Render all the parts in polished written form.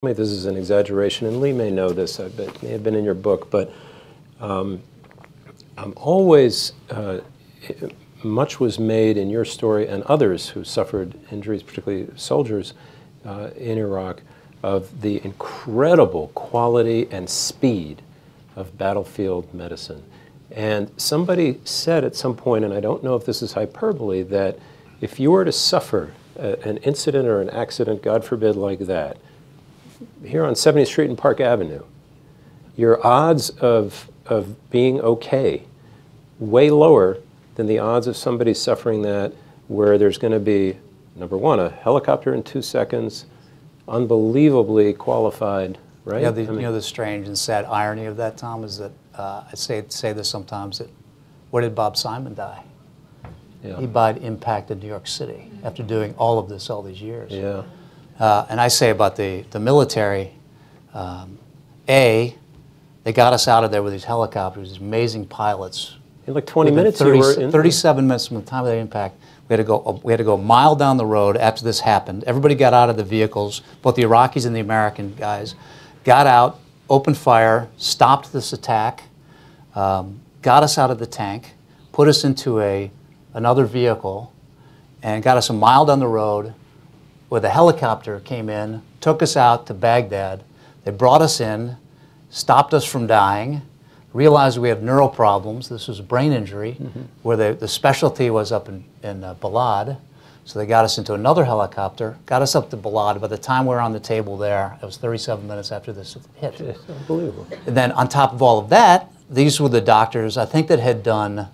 me this is an exaggeration, and Lee may know this, it may have been in your book, but I'm always, much was made in your story and others who suffered injuries, particularly soldiers in Iraq, of the incredible quality and speed of battlefield medicine. And somebody said at some point, and I don't know if this is hyperbole, that if you were to suffer an incident or an accident, God forbid, like that, here on 70th Street and Park Avenue, your odds of being okay way lower than the odds of somebody suffering that where there's going to be, number one, a helicopter in 2 seconds, unbelievably qualified, right? Yeah, you know, the strange and sad irony of that, Tom, is that I say this sometimes, that where did Bob Simon die? Yeah. He died impact in New York City after doing all of this all these years. Yeah. And I say about the military, they got us out of there with these helicopters, these amazing pilots. In like 20 minutes, 37 minutes from the time of the impact, we had to go a mile down the road after this happened. Everybody got out of the vehicles, both the Iraqis and the American guys, got out, opened fire, stopped this attack, got us out of the tank, put us into another vehicle, and got us a mile down the road where the helicopter came in, took us out to Baghdad. They brought us in, stopped us from dying, realized we have neural problems. This was a brain injury, where the specialty was up in Balad. So they got us into another helicopter, got us up to Balad. By the time we were on the table there, it was 37 minutes after this hit. It's unbelievable. And then on top of all of that, these were the doctors, I think, that had done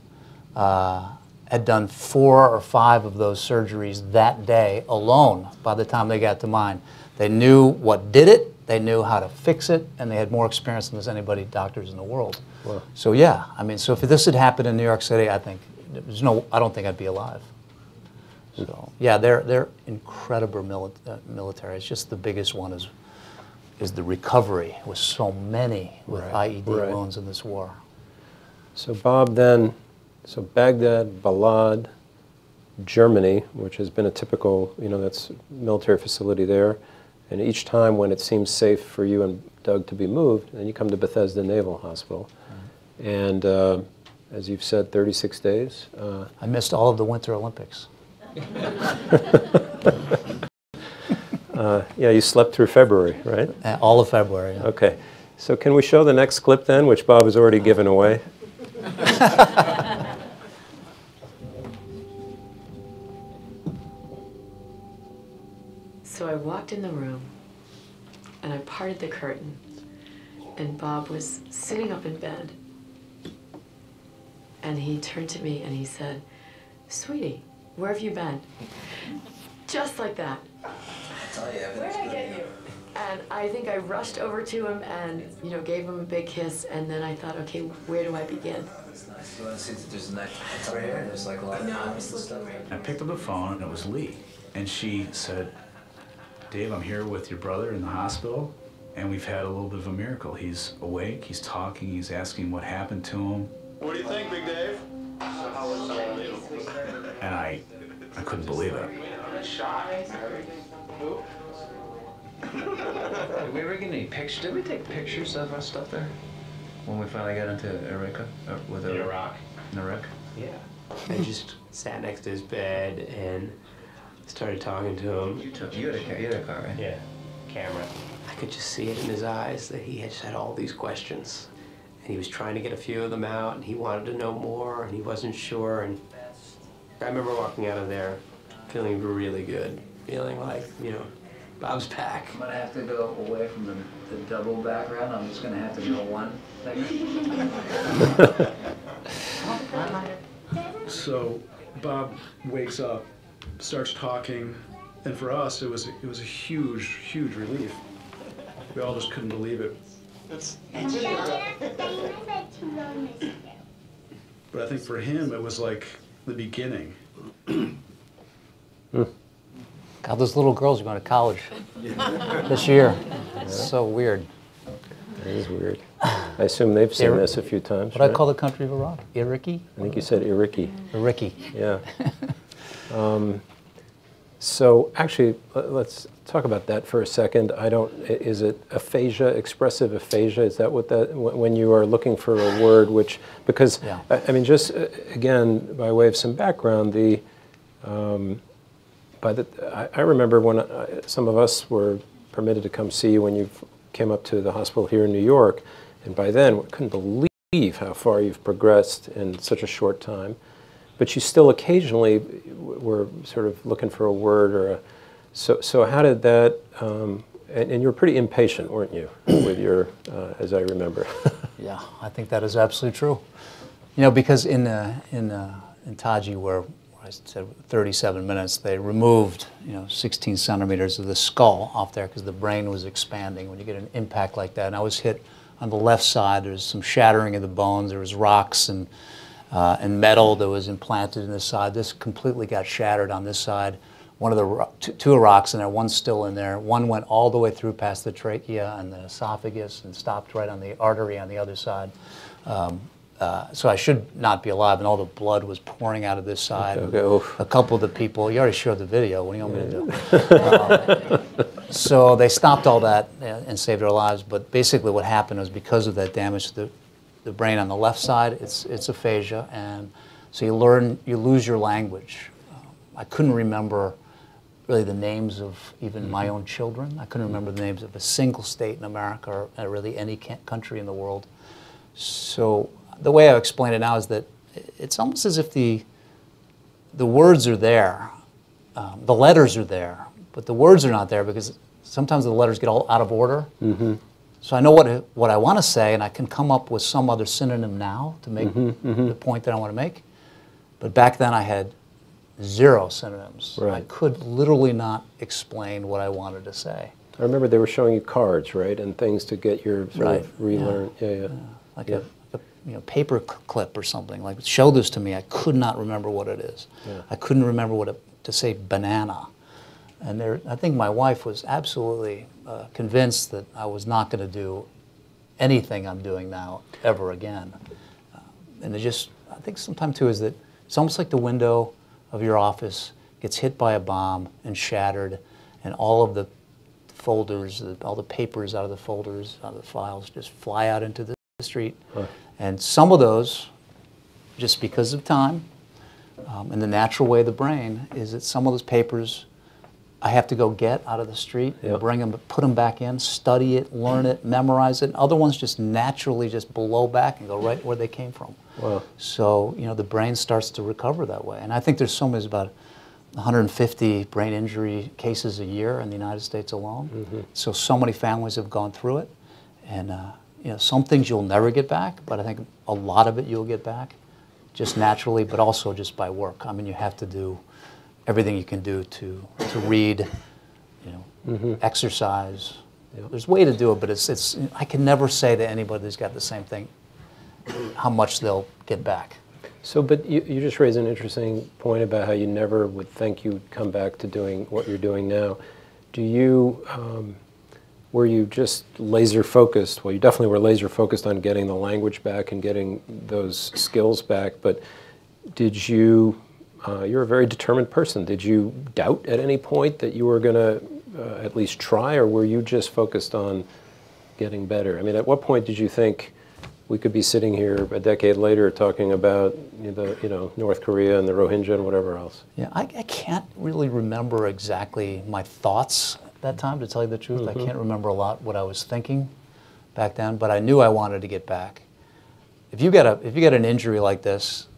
4 or 5 of those surgeries that day alone by the time they got to mine. They knew what did it, they knew how to fix it, and they had more experience than anybody doctors in the world. Wow. So yeah, I mean, so if this had happened in New York City, I don't think I'd be alive. So yeah, they're incredible military. It's just the biggest one is the recovery with so many with IED wounds in this war. So Bob, then, so Baghdad, Balad, Germany, which has been a typical, that's military facility there. And each time when it seems safe for you and Doug to be moved, then you come to Bethesda Naval Hospital. And as you've said, 36 days. I missed all of the Winter Olympics. Yeah, you slept through February, right? All of February. Yeah. Okay. So can we show the next clip then, which Bob has already given away? So I walked in the room, and I parted the curtain, and Bob was sitting up in bed, and he turned to me and he said, "Sweetie, where have you been?" Just like that. Where did I get you? And I think I rushed over to him and, gave him a big kiss, and then I thought, okay, where do I begin? It's nice. You want to see that there's a knife right here? There's like a lot of stuff. I picked up the phone, and it was Lee. And she said, "Dave, I'm here with your brother in the hospital, and we've had a little bit of a miracle. He's awake, he's talking, he's asking what happened to him." What do you think, Big Dave? And I couldn't believe it. Did we ever get any pictures? Did we take pictures of our stuff there? When we finally got into Iraq? In Iraq? Yeah. I just sat next to his bed and started talking to him. You had a car, right? Yeah, camera. I could just see it in his eyes that he just had all these questions. And he was trying to get a few of them out, and he wanted to know more, and he wasn't sure. And I remember walking out of there feeling really good, feeling like, Bob's back. I'm going to have to go away from the double background. I'm just going to have to go one thing. So Bob wakes up, starts talking, and for us it was a huge relief. We all just couldn't believe it. But I think for him it was like the beginning. God, those little girls are going to college this year. It's so weird. That is weird. I assume they've seen this a few times. What do I call the country of Iraq? Iraqi? I think you said Iraqi. Iraqi. Yeah. So actually, let's talk about that for a second. Is it aphasia, expressive aphasia? Is that what when you are looking for a word because, yeah. I mean, just again, by way of some background, I remember when some of us were permitted to come see you when you came up to the hospital here in New York, and by then we couldn't believe how far you've progressed in such a short time. But you still occasionally were sort of looking for a word or a... So how did that... and you were pretty impatient, weren't you, with your, as I remember. Yeah, I think that is absolutely true. You know, because in Taji, where I said 37 minutes, they removed, 16 centimeters of the skull off there because the brain was expanding when you get an impact like that. And I was hit on the left side. There's some shattering of the bones. There was rocks and metal that was implanted in this side. This completely got shattered on this side. One of the two rocks in there, one's still in there. One went all the way through past the trachea and the esophagus and stopped right on the artery on the other side. So I should not be alive, and all the blood was pouring out of this side. Okay. A couple of the people, you already showed the video, what do you want me to do? So they stopped all that and saved our lives, but basically what happened was because of that damage to the brain on the left side, it's aphasia, and so you lose your language. I couldn't remember really the names of even my own children. I couldn't remember the names of a single state in America or really any country in the world. So the way I explain it now is that it's almost as if the words are there, the letters are there, but the words are not there because sometimes the letters get all out of order. Mm-hmm. So I know what I want to say, and I can come up with some other synonym now to make the point that I want to make. But back then I had 0 synonyms. Right. I could literally not explain what I wanted to say. I remember they were showing you cards, right, and things to get your sort of relearn. Yeah. Like a paper clip or something. Like, show this to me. I could not remember what it is. Yeah. I couldn't remember to say banana. And I think my wife was absolutely convinced that I was not going to do anything I'm doing now ever again. And I think sometimes too is that it's almost like the window of your office gets hit by a bomb and shattered, and all of the folders, all the papers out of the folders, out of the files just fly out into the street. Huh. And some of those, just because of time and the natural way of the brain, is that some of those papers I have to go get out of the street, and bring them, put them back in, study it, learn it, memorize it. And other ones just naturally just blow back and go right where they came from. Wow. So, the brain starts to recover that way. And I think there's about 150 brain injury cases a year in the United States alone. Mm-hmm. So many families have gone through it. And, some things you'll never get back, but I think a lot of it you'll get back just naturally, but also just by work. I mean, you have to do everything you can do to read, exercise. There's a way to do it, but it's I can never say to anybody who's got the same thing how much they'll get back. So, but you just raised an interesting point about how you never would think you'd come back to doing what you're doing now. Were you just laser focused? Well, you definitely were laser focused on getting the language back and getting those skills back, but did you... you're a very determined person. Did you doubt at any point that you were going to at least try, or were you just focused on getting better? I mean, at what point did you think we could be sitting here a decade later talking about North Korea and the Rohingya and whatever else? Yeah, I can't really remember exactly my thoughts at that time, to tell you the truth. Mm-hmm. I can't remember a lot what I was thinking back then, but I knew I wanted to get back. If you get an injury like this,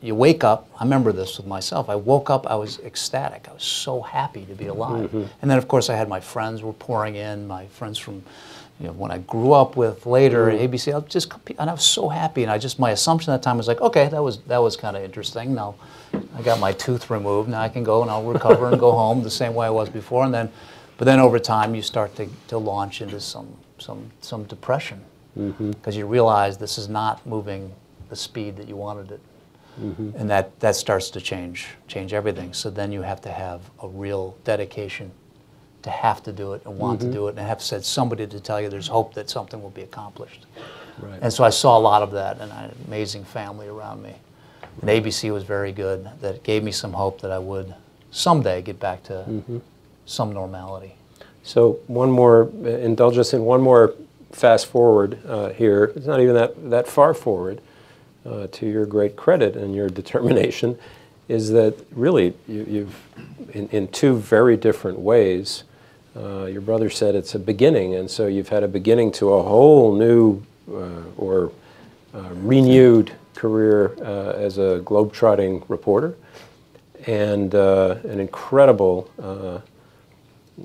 you wake up, I remember this with myself, I woke up, I was ecstatic. I was so happy to be alive. Mm-hmm. And then, of course, I had my friends were pouring in, my friends from, when I grew up with later at ABC, and I was so happy. And my assumption at that time was like, okay, that was kind of interesting. Now, I got my tooth removed, now I can go and I'll recover and go home the same way I was before. But then over time, you start to launch into some depression, because you realize this is not moving the speed that you wanted it. Mm-hmm. And that starts to change everything. So then you have to have a real dedication to have to do it and want to do it, and have said somebody to tell you there's hope that something will be accomplished. Right. And so I saw a lot of that, and I had an amazing family around me. And ABC was very good. That gave me some hope that I would someday get back to some normality. So one more, indulge us in one more fast forward here. It's not even that far forward, to your great credit and your determination, is that really you've, in two very different ways, your brother said it's a beginning, and so you've had a beginning to a whole new or renewed career as a globe-trotting reporter, and an incredible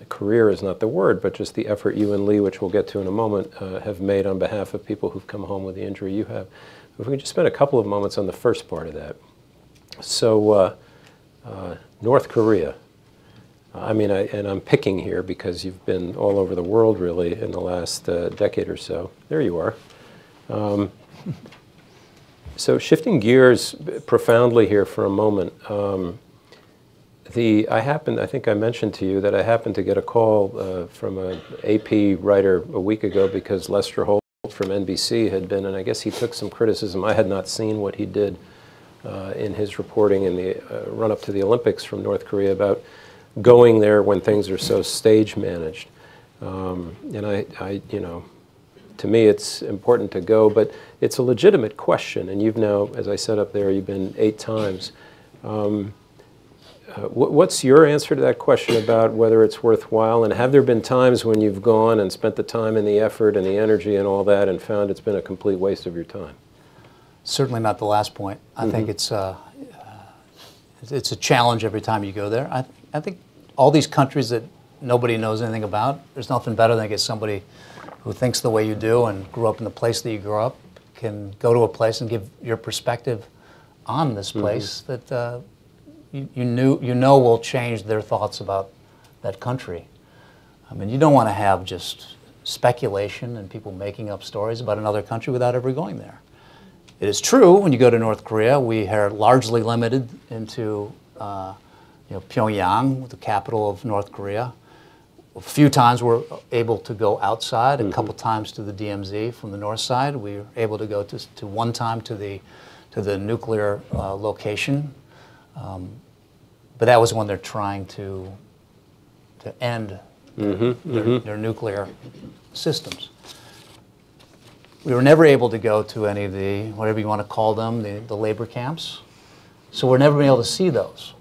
career is not the word, but just the effort you and Lee, which we'll get to in a moment, have made on behalf of people who've come home with the injury you have. If we could just spend a couple of moments on the first part of that. So, North Korea. I mean, and I'm picking here because you've been all over the world, really, in the last decade or so. There you are. So shifting gears profoundly here for a moment, I think I mentioned to you that I happened to get a call from an AP writer a week ago because Lester Holt from NBC had been, and I guess he took some criticism. I had not seen what he did in his reporting in the run-up to the Olympics from North Korea about going there when things are so stage managed. And I, you know, to me it's important to go, but it's a legitimate question, and you've now, as I said up there, you've been 8 times. What's your answer to that question about whether it's worthwhile, and have there been times when you've gone and spent the time and the effort and the energy and all that and found it's been a complete waste of your time? Certainly not the last point. I think it's a challenge every time you go there. I think all these countries that nobody knows anything about, there's nothing better than to get somebody who thinks the way you do and grew up in the place that you grew up, can go to a place and give your perspective on this place that you know will change their thoughts about that country. I mean, you don't want to have just speculation and people making up stories about another country without ever going there. It is true, when you go to North Korea, we are largely limited into Pyongyang, the capital of North Korea. A few times we're able to go outside, a couple times to the DMZ from the north side. We were able to go to one time to the nuclear location. But that was when they're trying to end their nuclear systems. We were never able to go to any of the, whatever you want to call them, the labor camps. So we're never able to see those.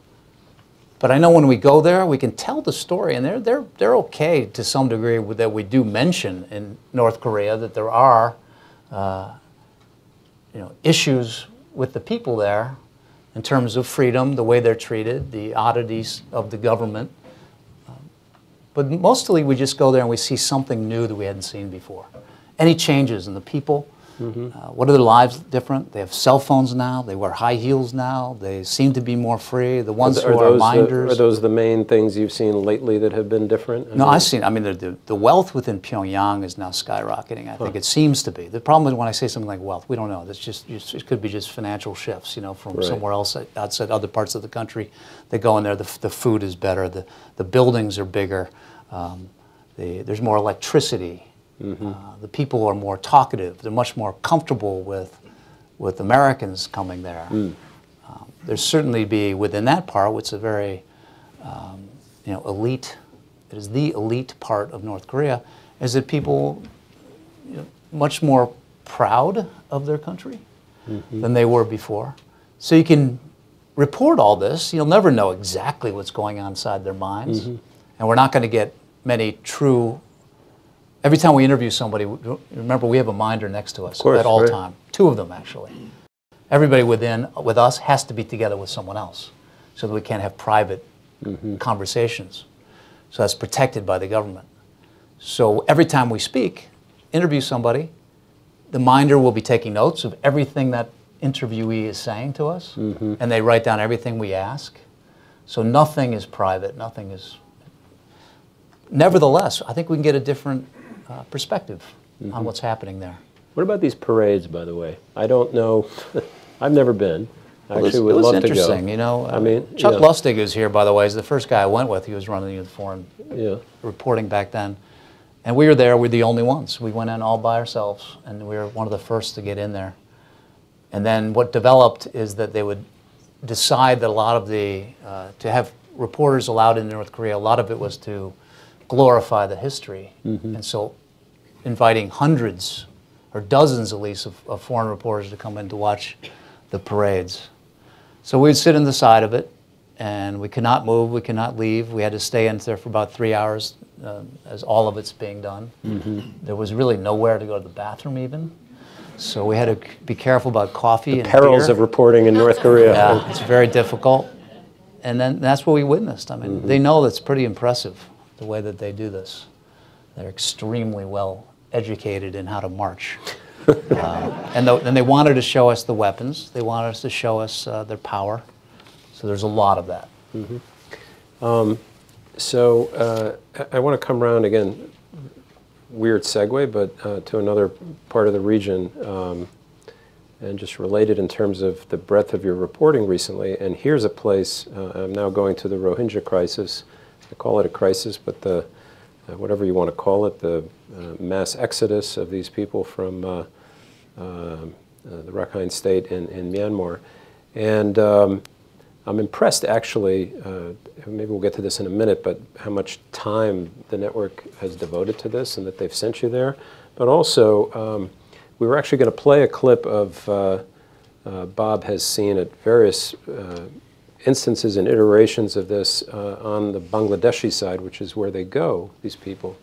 But I know when we go there, we can tell the story, and they're okay to some degree that we do mention in North Korea that there are issues with the people there in terms of freedom, the way they're treated, the oddities of the government. But mostly we just go there and we see something new that we hadn't seen before. Any changes in the people? What are their lives different? They have cell phones now. They wear high heels now. They seem to be more free. The ones who are minders. Are those the main things you've seen lately that have been different? No, I've seen. I mean, the wealth within Pyongyang is now skyrocketing. I think it seems to be. The problem is when I say something like wealth, we don't know. It's just it could be just financial shifts, from somewhere else outside other parts of the country. They go in there. The food is better. The buildings are bigger. There's more electricity. The people are more talkative. They're much more comfortable with Americans coming there. There's certainly within that part, which is a very elite. It is the elite part of North Korea. Is that people much more proud of their country than they were before. So you can report all this. You'll never know exactly what's going on inside their minds, and we're not going to get many true. Every time we interview somebody, remember we have a minder next to us at all time. 2 of them, actually. Everybody with us has to be together with someone else so that we can't have private conversations. So that's protected by the government. So every time we interview somebody, the minder will be taking notes of everything that interviewee is saying to us, and they write down everything we ask. So nothing is private, nothing is... Nevertheless, I think we can get a different perspective on what's happening there. What about these parades, by the way? I don't know. I've never been. I actually would love to go. It was interesting, I mean, Chuck Lustig, who's here, by the way, is the first guy I went with. He was running the foreign reporting back then. And we were there. We're the only ones. We went in all by ourselves, and we were one of the first to get in there. And then what developed is that they would decide that a lot of to have reporters allowed in North Korea, a lot of it was to glorify the history. And so inviting hundreds or dozens at least of foreign reporters to come in to watch the parades. So we'd sit in the side of it, and we could not move, we could not leave. We had to stay in there for about 3 hours as all of it's being done. There was really nowhere to go to the bathroom even. So we had to be careful about coffee and Perils beer. of reporting in North Korea. Yeah, it's very difficult. And then that's what we witnessed. I mean, they know that's pretty impressive, the way that they do this. They're extremely well educated in how to march. And they wanted to show us the weapons. They wanted us to show us their power. So there's a lot of that. So I want to come around again, weird segue, but to another part of the region, and just related in terms of the breadth of your reporting recently. And here's a place, I'm now going to the Rohingya crisis. I call it a crisis, but the whatever you want to call it, the mass exodus of these people from the Rakhine State in Myanmar. And I'm impressed, actually, maybe we'll get to this in a minute, but how much time the network has devoted to this and that they've sent you there. But also, we were actually going to play a clip of Bob has seen at various instances and iterations of this on the Bangladeshi side, which is where they go, these people,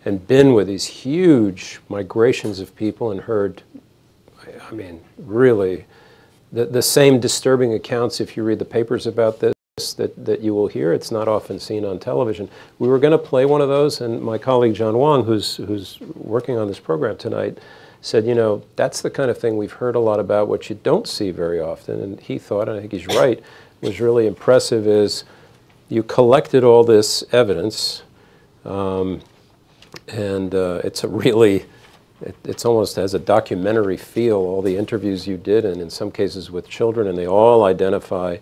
and been with these huge migrations of people and heard, I mean, really, the same disturbing accounts, if you read the papers about this, that you will hear. It's not often seen on television. We were going to play one of those, and my colleague John Wong, who's working on this program tonight, said, you know, that's the kind of thing we've heard a lot about, what you don't see very often. And he thought, and I think he's right, was really impressive is you collected all this evidence, and it's a really, it's almost has a documentary feel, all the interviews you did, and in some cases with children, and they all identify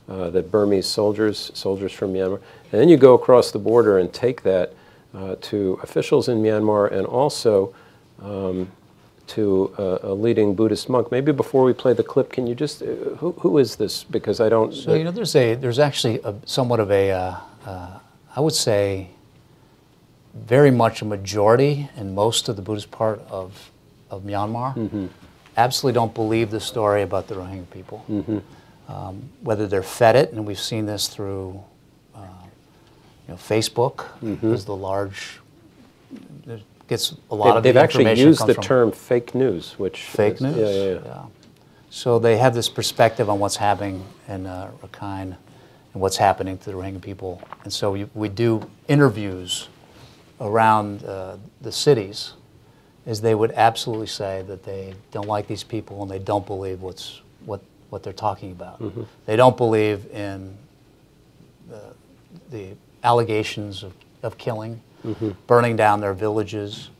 that Burmese soldiers from Myanmar. And then you go across the border and take that to officials in Myanmar and also to a leading Buddhist monk. Maybe before we play the clip, can you just, who is this? Because I don't... So, you know, there's actually somewhat of a, I would say, very much a majority in most of the Buddhist part of Myanmar absolutely don't believe the story about the Rohingya people. Whether they're fed it, and we've seen this through you know, Facebook is the large, it gets a lot of the information. They've actually used the term fake news, which fake news. Yeah. So they have this perspective on what's happening in Rakhine and what's happening to the Rohingya people. And so we do interviews around the cities, is they would absolutely say that they don't like these people and they don't believe what they're talking about. They don't believe in the allegations of killing, burning down their villages.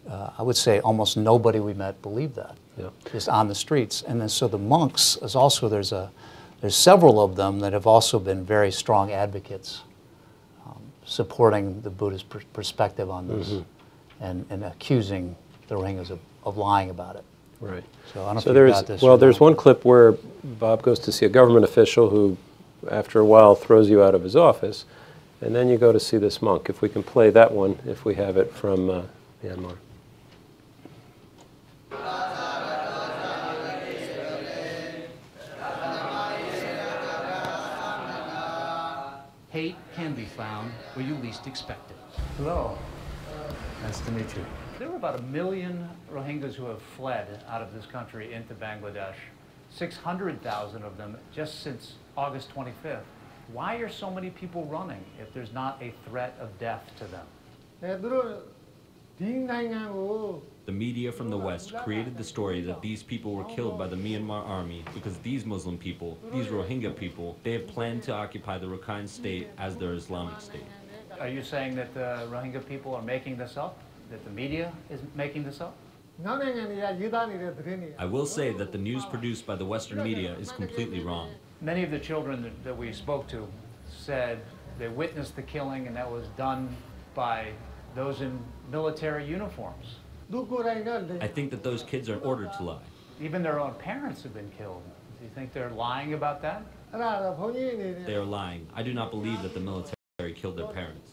I would say almost nobody we met believed that, just on the streets. And then so the monks is also, there's several of them that have also been very strong advocates supporting the Buddhist perspective on this and accusing the Rohingyas of lying about it. Right. So I don't know if you got this. Well, there's one clip where Bob goes to see a government official who, after a while, throws you out of his office, and then you go to see this monk. If we can play that one, if we have it from Myanmar. Hate can be found where you least expect it. Hello. Nice to meet you. There were about 1 million Rohingyas who have fled out of this country into Bangladesh. 600,000 of them just since August 25th. Why are so many people running if there's not a threat of death to them? The media from the West created the story that these people were killed by the Myanmar army because these Muslim people, these Rohingya people, they have planned to occupy the Rakhine State as their Islamic state. Are you saying that the Rohingya people are making this up? That the media is making this up? I will say that the news produced by the Western media is completely wrong. Many of the children that we spoke to said they witnessed the killing and that was done by those in military uniforms. I think that those kids are ordered to lie. Even their own parents have been killed. Do you think they're lying about that? They are lying. I do not believe that the military killed their parents.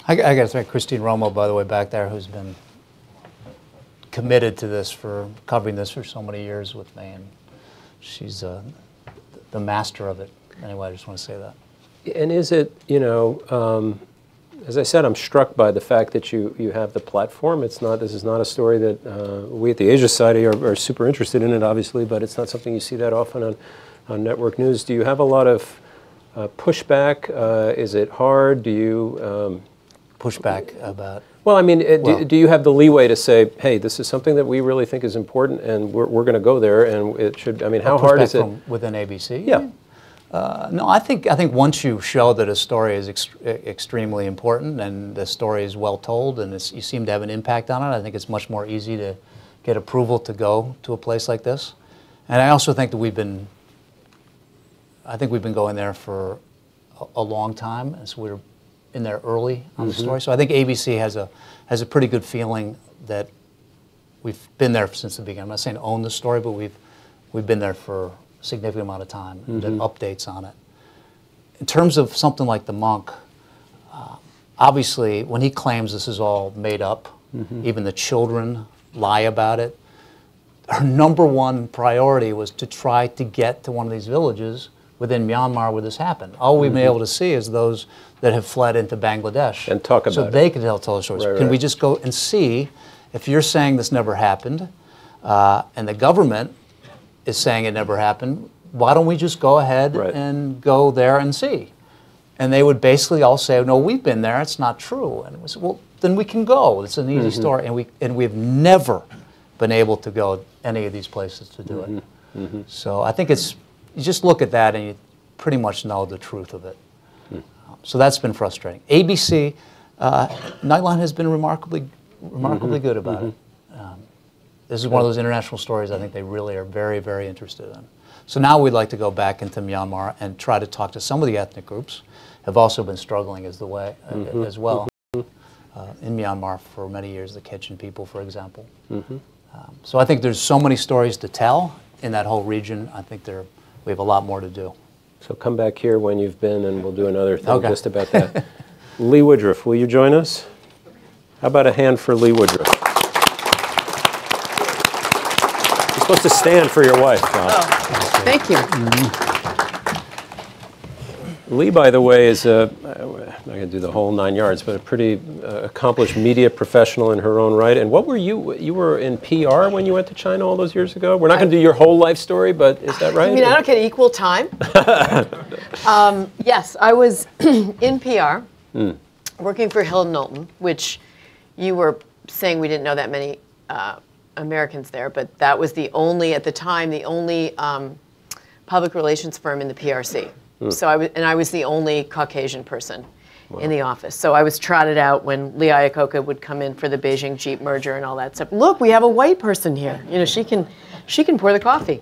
I got to thank Christine Romo, by the way, back there, who's been committed to this, for covering this for so many years with me, and she's the master of it. Anyway, I just want to say that. And is it, you know, as I said, I'm struck by the fact that you have the platform. This is not a story that we at the Asia Society are super interested in it, obviously, but it's not something you see that often on network news. Do you have a lot of pushback? Is it hard? Do you... Pushback about... Well, I mean, do you have the leeway to say, hey, this is something that we really think is important, and we're going to go there, and it should... I mean, how hard is it? From within ABC? Yeah. No, I think once you show that a story is extremely important and the story is well told and you seem to have an impact on it, I think it's much more easy to get approval to go to a place like this. And I also think that we've been going there for a long time, and so we're in there early on the story. So I think ABC has a pretty good feeling that we've been there since the beginning. I'm not saying own the story, but we've been there for significant amount of time and did updates on it. In terms of something like the monk, obviously when he claims this is all made up, even the children lie about it, our #1 priority was to try to get to one of these villages within Myanmar where this happened. All we've been able to see is those that have fled into Bangladesh. And talk about it. So they can tell the stories. Right, Can we just go and see, if you're saying this never happened, and the government is saying it never happened, why don't we just go ahead and go there and see? And they would basically all say, no, we've been there, it's not true. And it was, well, then we can go. It's an easy story. And we've never been able to go any of these places to do it. So I think it's, you just look at that and you pretty much know the truth of it. So that's been frustrating. ABC, Nightline has been remarkably good about it. This is one of those international stories I think they really are very, very interested in. So now we'd like to go back into Myanmar and try to talk to some of the ethnic groups have also been struggling as well. In Myanmar for many years, the Kachin people, for example. So I think there's so many stories to tell in that whole region. I think we have a lot more to do. So come back here when you've been, and we'll do another thing just about that. Lee Woodruff, will you join us? How about a hand for Lee Woodruff? You're supposed to stand for your wife, John. Oh, thank you. Lee, by the way, is I'm not going to do the whole 9 yards, but a pretty accomplished media professional in her own right. And what were you? You were in PR when you went to China all those years ago? We're not going to do your whole life story, but is that right? I mean, I don't get equal time. Yes, I was in PR, working for Hill Knowlton, which you were saying we didn't know that many Americans there, but that was the only, at the time, the only public relations firm in the PRC. So I was the only Caucasian person in the office. So I was trotted out when Lee Iacocca would come in for the Beijing Jeep merger and all that stuff. Look, we have a white person here. You know, she can pour the coffee.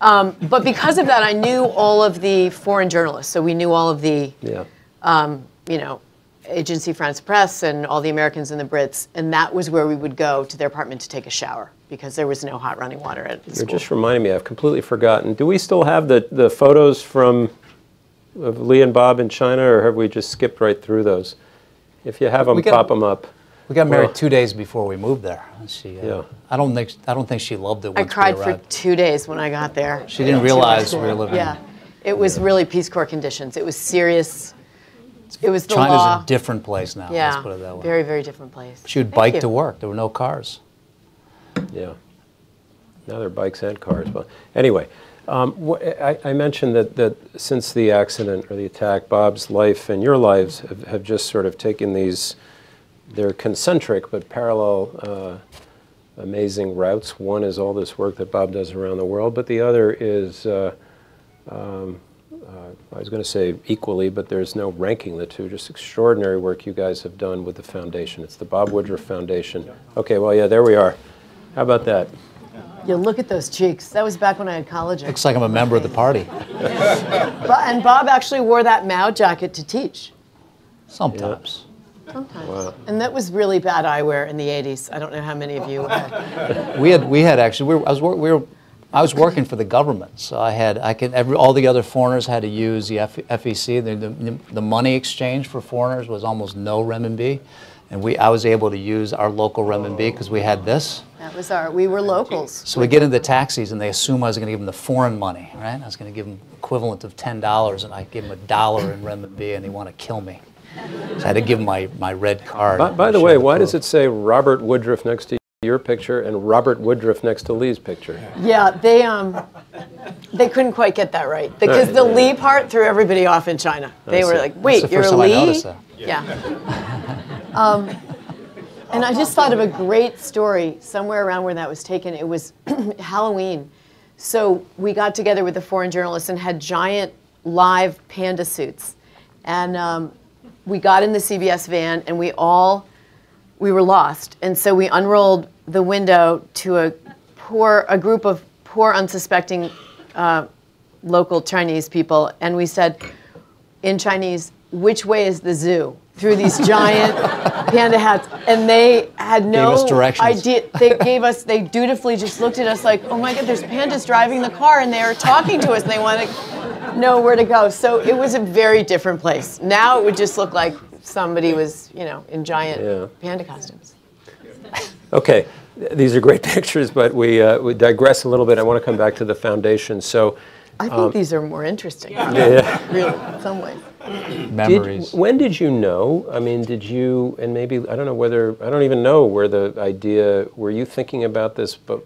But because of that, I knew all of the foreign journalists. So we knew all of the, you know, Agency France Presse and all the Americans and the Brits. And that was where we would go to their apartment to take a shower because there was no hot running water at the school. You're just reminding me, I've completely forgotten. Do we still have the photos of Lee and Bob in China, or have we just skipped right through those? If you have them, pop them up. We got married 2 days before we moved there. She, I don't think she loved it. Once I cried we for 2 days when I got there. She didn't realize we were living. Yeah, it was really Peace Corps conditions. It was serious. It was the China's law. a different place now. Yeah, let's put it that way. very, very different place. She would bike to work. There were no cars. Yeah. Now there are bikes and cars. But anyway. I mentioned that since the accident or the attack, Bob's life and your lives have just sort of taken they're concentric but parallel amazing routes. One is all this work that Bob does around the world, but the other is, I was going to say equally, but there's no ranking the two, just extraordinary work you guys have done with the foundation. It's the Bob Woodruff Foundation. Okay, well, yeah, there we are. How about that? You look at those cheeks. That was back when I had college. Looks like I'm a member of the party. And Bob actually wore that Mao jacket to teach. Sometimes. Yeah. Sometimes. Wow. And that was really bad eyewear in the 80s. I don't know how many of you had. We had actually, we I was working for the government, so all the other foreigners had to use the FEC. The money exchange for foreigners was almost no renminbi, and I was able to use our local renminbi because we had this. That was we were locals. So we get into taxis, and they assume I was going to give them the foreign money, right? I was going to give them equivalent of $10, and I give them $1 in renminbi, and they want to kill me. So I had to give them my red card. By the way, why does it say Robert Woodruff next to your picture and Robert Woodruff next to Lee's picture? Yeah, they couldn't quite get that right because the Lee part threw everybody off in China. They were like, "Wait, you're Lee?" I noticed that. Yeah. And I just thought of a great story somewhere around where that was taken. It was Halloween, so we got together with the foreign journalists and had giant live panda suits, and we got in the CBS van and we were lost, and so we unrolled the window to a group of poor, unsuspecting local Chinese people, and we said in Chinese, "Which way is the zoo?" through these giant panda hats, and they had no idea. They dutifully just looked at us like, "Oh my God, there's pandas driving the car, and they are talking to us, and they want to know where to go." So it was a very different place. Now it would just look like somebody was, in giant panda costumes. Okay, these are great pictures, but we digress a little bit. I want to come back to the foundation. So, I think these are more interesting. Really, in some ways. Memories. When did you know? I mean, did you? And maybe I don't know I don't even know where the idea. Were you thinking about this? But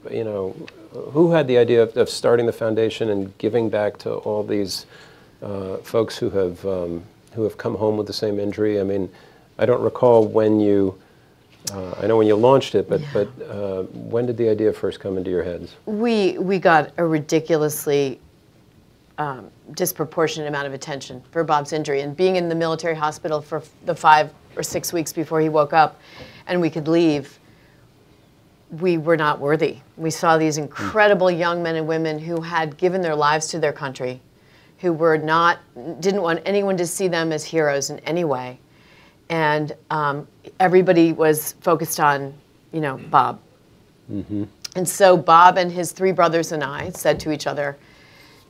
who had the idea of starting the foundation and giving back to all these folks who have come home with the same injury? I mean, I don't recall when you. I know when you launched it, but when did the idea first come into your heads? We got a ridiculously disproportionate amount of attention for Bob's injury, and being in the military hospital for the 5 or 6 weeks before he woke up, and we could leave. We were not worthy. We saw these incredible young men and women who had given their lives to their country, who didn't want anyone to see them as heroes in any way. And everybody was focused on, Bob. Mm-hmm. And so Bob and his 3 brothers and I said to each other,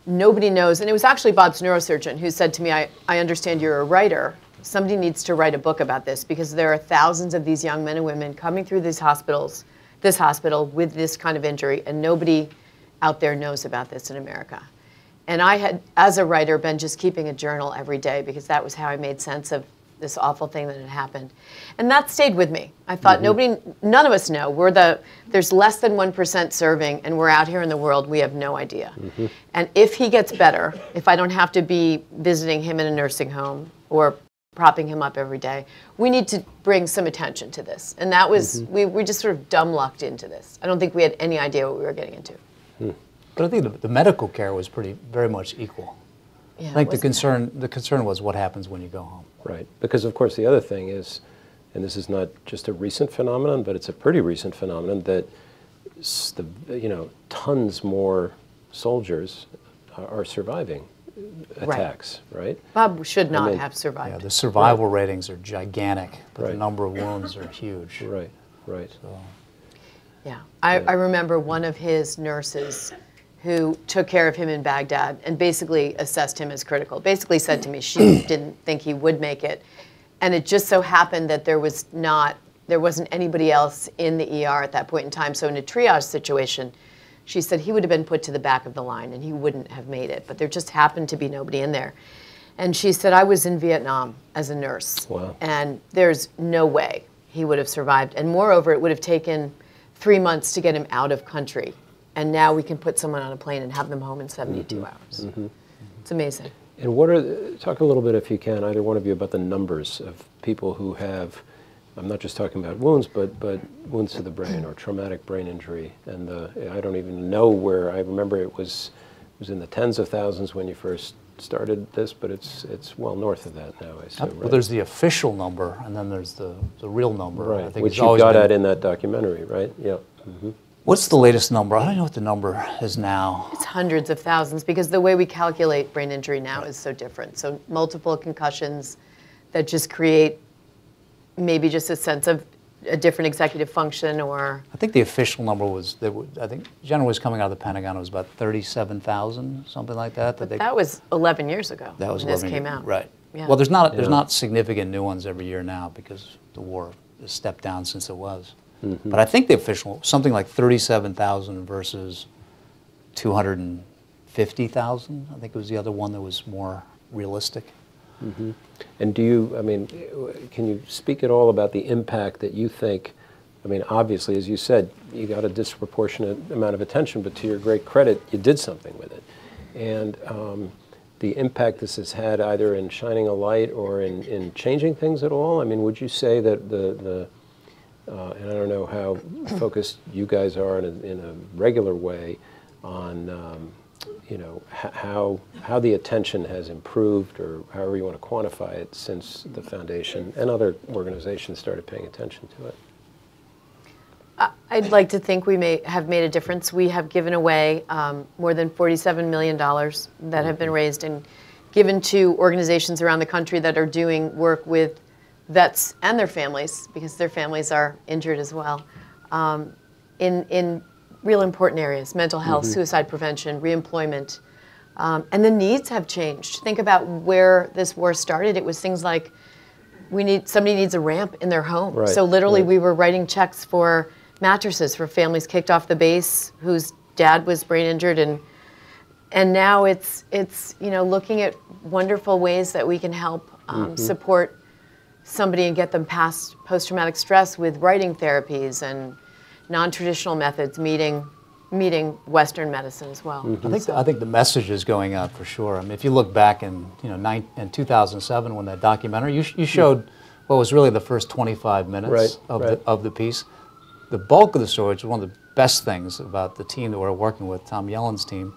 nobody knows, and it was actually Bob's neurosurgeon who said to me, I understand you're a writer. Somebody needs to write a book about this because there are thousands of these young men and women coming through this hospital with this kind of injury, and nobody out there knows about this in America. And I had, as a writer, been just keeping a journal every day because that was how I made sense of this awful thing that had happened. And that stayed with me. I thought none of us know. There's less than 1% serving, and we're out here in the world, we have no idea. Mm-hmm. And if he gets better, if I don't have to be visiting him in a nursing home or propping him up every day, we need to bring some attention to this. And that was, we just sort of dumb-lucked into this. I don't think we had any idea what we were getting into. But I think the medical care was very much equal. Yeah, I think the concern was what happens when you go home. Right, because of course the other thing is, and this is not just a recent phenomenon, but it's a pretty recent phenomenon, that tons more soldiers are surviving attacks, right? Bob should not have survived. Yeah, the survival ratings are gigantic, but the number of wounds are huge. Right. So. Yeah, I remember one of his nurses who took care of him in Baghdad and basically assessed him as critical. Basically said to me she didn't think he would make it. And it just so happened that there wasn't anybody else in the ER at that point in time. So in a triage situation, she said he would have been put to the back of the line and he wouldn't have made it. But there just happened to be nobody in there. And she said, I was in Vietnam as a nurse. Wow. And there's no way he would have survived. And moreover, it would have taken 3 months to get him out of country. And now we can put someone on a plane and have them home in 72 hours. Mm-hmm. It's amazing. And talk a little bit, if you can, either one of you, about the numbers of people who have, I'm not just talking about wounds, but wounds to the brain or traumatic brain injury. And I don't even know where, I remember it was in the tens of thousands when you first started this, but it's well north of that now, I assume, right? Well, there's the official number, and then there's the real number. Right, I think which you got at in that documentary, right? Yeah. Mm-hmm. What's the latest number? I don't know what the number is now. It's hundreds of thousands because the way we calculate brain injury now is so different. So multiple concussions that just create maybe just a sense of a different executive function, or? I think the official number was, I think generally was coming out of the Pentagon, it was about 37,000, something like that. But that was 11 years ago. That was when 11 this came years, out. right. Yeah. Well, there's not significant new ones every year now because the war has stepped down since it was. But I think the official, something like 37,000 versus 250,000. I think it was the other one that was more realistic. And do you, I mean, can you speak at all about the impact that you think, I mean, obviously, as you said, you got a disproportionate amount of attention, but to your great credit, you did something with it. And the impact this has had either in shining a light or in changing things at all? I mean, would you say that and I don't know how focused you guys are in a regular way on, you know, how the attention has improved, or however you want to quantify it, since the foundation and other organizations started paying attention to it? I'd like to think we may have made a difference. We have given away more than $47 million that have been raised and given to organizations around the country that are doing work with vets and their families, because their families are injured as well, in real important areas: mental health, suicide prevention, reemployment. And the needs have changed. Think about where this war started. It was things like, somebody needs a ramp in their home. Right, so literally we were writing checks for mattresses for families kicked off the base whose dad was brain injured, and now it's you know, looking at wonderful ways that we can help support somebody and get them past post-traumatic stress with writing therapies and non-traditional methods, meeting Western medicine as well. I think the message is going out for sure. I mean, if you look back in in 2007 when that documentary, you showed what was really the first 25 minutes of the piece. The bulk of the story, which was one of the best things about the team that we're working with, Tom Yellen's team,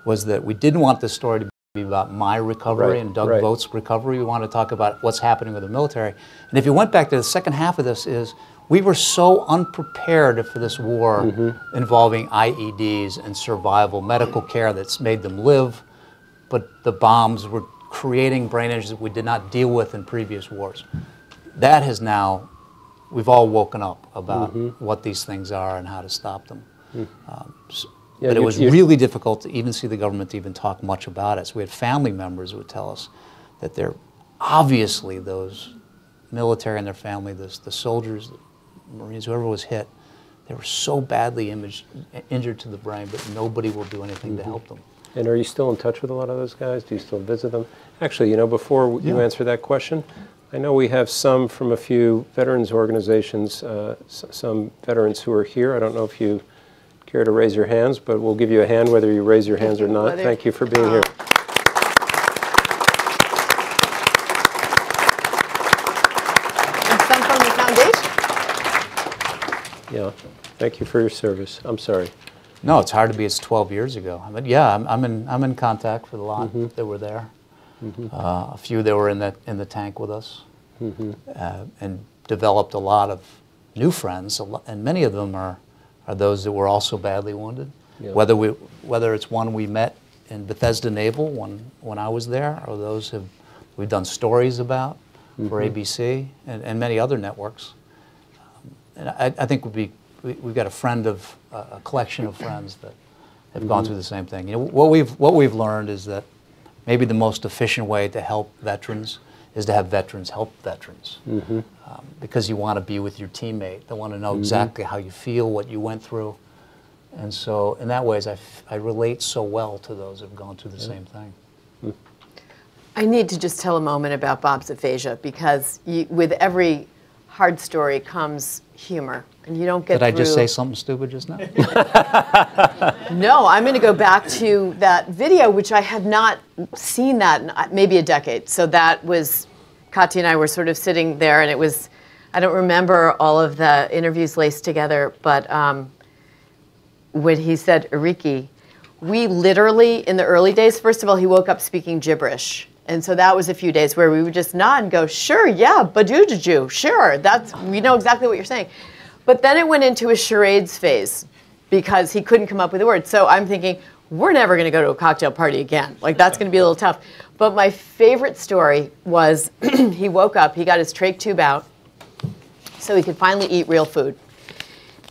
was that we didn't want this story to be about my recovery and Doug Vogt's recovery. We wanted to talk about what's happening with the military. And if you went back to the second half of this, we were so unprepared for this war involving IEDs and survival, medical care that's made them live, but the bombs were creating brain injuries that we did not deal with in previous wars. That has now, we've all woken up about what these things are and how to stop them. But it was really difficult to even see the government to even talk much about it. So we had family members who would tell us that they're obviously those military and their family, the soldiers, the Marines, whoever was hit, they were so badly injured to the brain, but nobody will do anything to help them. And are you still in touch with a lot of those guys? Do you still visit them? Actually, you know, before you answer that question, I know we have some from a few veterans organizations, some veterans who are here. I don't know if you care to raise your hands, but we'll give you a hand whether you raise your hands or not. Thank you for being here. And some from the foundation. Yeah, thank you for your service. I'm sorry. No, it's hard to be. It's 12 years ago. I mean, yeah, I'm in contact with a lot that were there. A few that were in the tank with us, and developed a lot of new friends. And many of them are those that were also badly wounded. Yeah. Whether it's one we met in Bethesda Naval when I was there, or those we've done stories about for ABC and many other networks. And I think we've got a collection of friends that have gone through the same thing. You know, what we've learned is that maybe the most efficient way to help veterans is to have veterans help veterans, because you want to be with your teammate. They want to know exactly how you feel, what you went through, and so in that ways I relate so well to those who've gone through the same thing. I need to just tell a moment about Bob's aphasia, because with every hard story comes humor, and you don't get Did I just say something stupid just now? No, I'm going to go back to that video, which I have not seen that in maybe a decade. So that was, Katya and I were sort of sitting there, and it was, I don't remember all of the interviews laced together, but when he said Ariki, we literally, in the early days, first of all, he woke up speaking gibberish. And so that was a few days where we would just nod and go, sure, yeah, badoo-doo-doo, sure, we know exactly what you're saying. But then it went into a charades phase because he couldn't come up with a word. So I'm thinking, we're never going to go to a cocktail party again. Like, that's going to be a little tough. But my favorite story was he woke up, he got his trach tube out, so he could finally eat real food.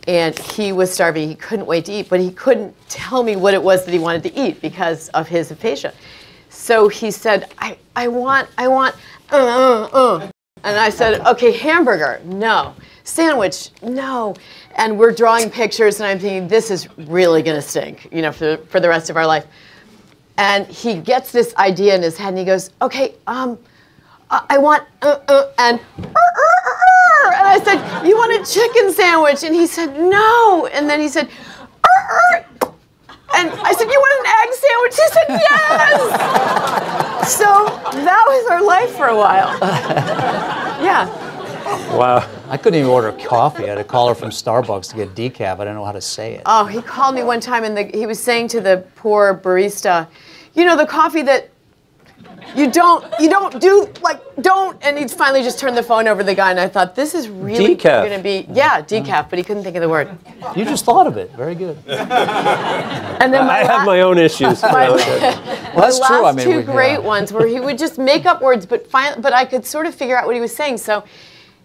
And he was starving. He couldn't wait to eat, but he couldn't tell me what it was that he wanted to eat because of his aphasia. So he said, I want, And I said, okay, hamburger, no. Sandwich, no. And we're drawing pictures, and I'm thinking, this is really going to stink, you know, for the rest of our life. And he gets this idea in his head, and he goes, okay, I want, and I said, you want a chicken sandwich? And he said, no. And then he said, and I said, you want an egg sandwich? He said, yes. So that was our life for a while. Yeah. Wow. I couldn't even order coffee. I had to call her from Starbucks to get decaf. I didn't know how to say it. Oh, he called me one time, and he was saying to the poor barista, you know, the coffee that you don't do, like, don't, and he finally just turned the phone over to the guy, and I thought, this is really going to be, yeah, decaf, but he couldn't think of the word. You just thought of it. Very good. And then I have my own issues. Well, that's the true. last two great ones where he would just make up words, but I could sort of figure out what he was saying. So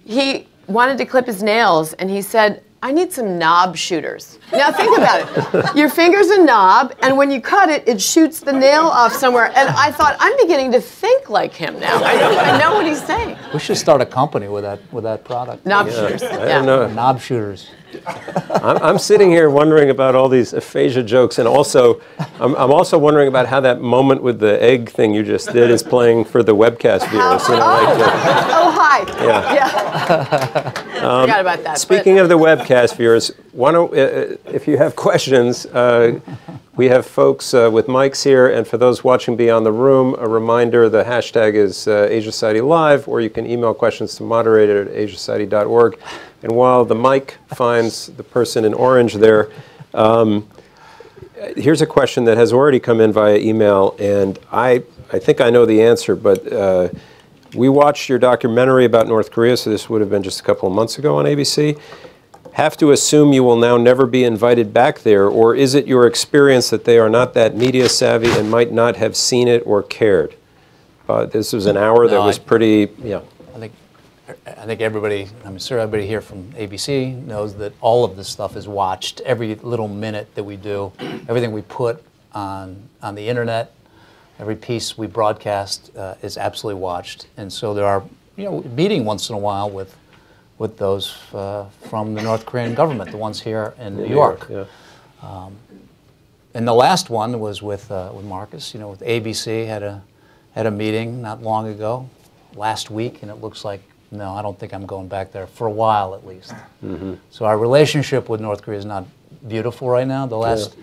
he wanted to clip his nails, and he said, I need some knob shooters. Now think about it. Your finger's a knob, and when you cut it, it shoots the nail off somewhere. And I thought, I'm beginning to think like him now. I know what he's saying. We should start a company with that product. Knob shooters. I don't know. Knob shooters. I'm sitting here wondering about all these aphasia jokes, and also, I'm also wondering about how that moment with the egg thing you just did is playing for the webcast viewers. You know, Oh, hi. Yeah. Forgot about that. Speaking of the webcast viewers, if you have questions, we have folks with mics here, and for those watching beyond the room, a reminder, the hashtag is Asia Society Live, or you can email questions to moderator@asiasociety.org. And while the mic finds the person in orange there, here's a question that has already come in via email, and I think I know the answer, but we watched your documentary about North Korea, so this would have been just a couple of months ago on ABC. Have to assume you will now never be invited back there, or is it your experience that they are not that media savvy and might not have seen it or cared? This was an hour that was pretty, yeah. I think everybody, I'm sure everybody here from ABC knows that all of this stuff is watched. Every little minute that we do, everything we put on the internet, every piece we broadcast is absolutely watched. And so there are, meeting once in a while with those from the North Korean government, the ones here in New York. Yeah. And the last one was with Marcus. With ABC, had a meeting not long ago, last week, and it looks like, no, I don't think I'm going back there for a while at least. Mm-hmm. So our relationship with North Korea is not beautiful right now. The last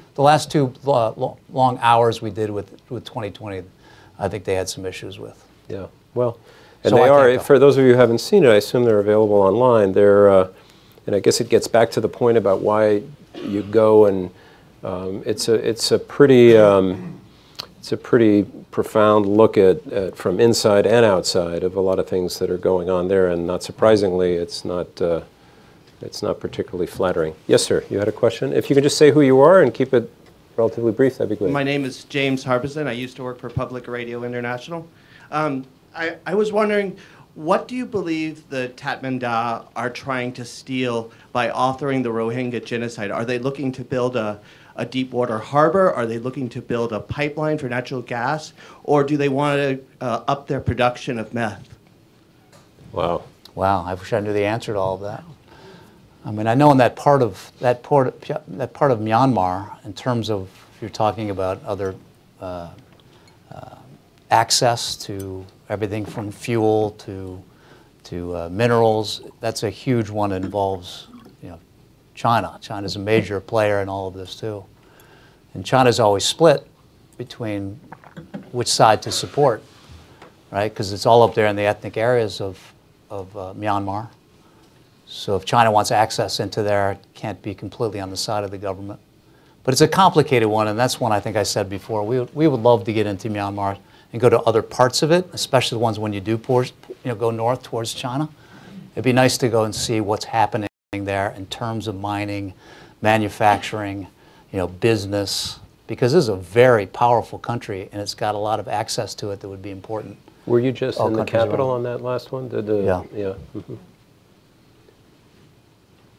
two long hours we did with 2020, I think they had some issues with. Yeah, well, and so they are, for those of you who haven't seen it, I assume they're available online. They're, and I guess it gets back to the point about why you go, and it's a pretty profound look at from inside and outside of a lot of things that are going on there, and not surprisingly, it's not particularly flattering. Yes, sir, you had a question? If you could just say who you are and keep it relatively brief, that'd be great. My name is James Harbison. I used to work for Public Radio International. I was wondering, what do you believe the Tatmadaw are trying to steal by authoring the Rohingya genocide? Are they looking to build a deep water harbor? Are they looking to build a pipeline for natural gas? Or do they want to up their production of meth? Wow. Wow, I wish I knew the answer to all of that. I mean, I know in that part of Myanmar, in terms of, if you're talking about other access to everything from fuel to minerals, that's a huge one that involves China. China's a major player in all of this too. And China's always split between which side to support, right? Because it's all up there in the ethnic areas of Myanmar. So if China wants access into there, it can't be completely on the side of the government. But it's a complicated one, and that's one I think I said before. We would love to get into Myanmar and go to other parts of it, especially the ones when you do go north towards China. It'd be nice to go and see what's happening there in terms of mining, manufacturing, business, because this is a very powerful country and it's got a lot of access to it that would be important. Were you just in the capital on that last one? Yeah. Yeah. Mm-hmm.